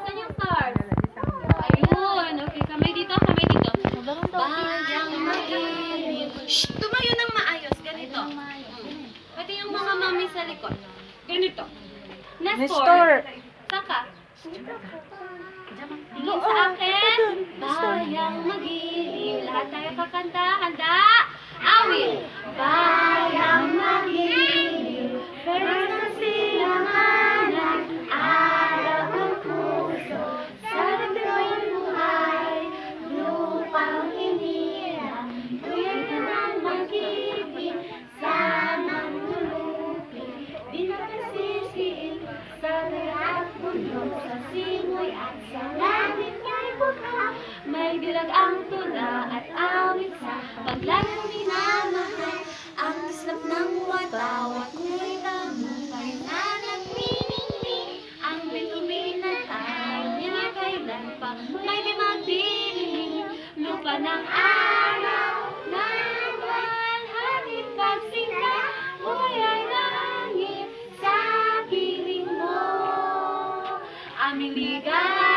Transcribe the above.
Saan yung stars? Ayun. Okay, kamay dito, kamay dito. Bayang mag-ilim. Shh! Tumayo ng maayos. Ganito. Pati yung mga mami sa likod. Ganito. Nestor. Saka. Tingin sa akin. Bayang mag-ilim. Lahat tayo kakanta. Handa? Awit. Bayang mag-ilim. Pero sa silanganan. Araw ng puso. Sa dagdag buhay. Lupang hinirang. Tuyan ka ng mag-ibig. Sanang tulupin. Di na nasisiin. Sa lahat mundo. Sa simoy at sa langit nga'y bukha. May dilag ang tula at awit sa paglalang minamahal. Ang islap ng watawat mo'y tamumpay na nagniningning. Ang bituin na tayo niya kailan pa may di magdidilim. Lupa ng araw na nagwalhati pagsinta. Buhay ay langit sa piling mo. Aming ligaw.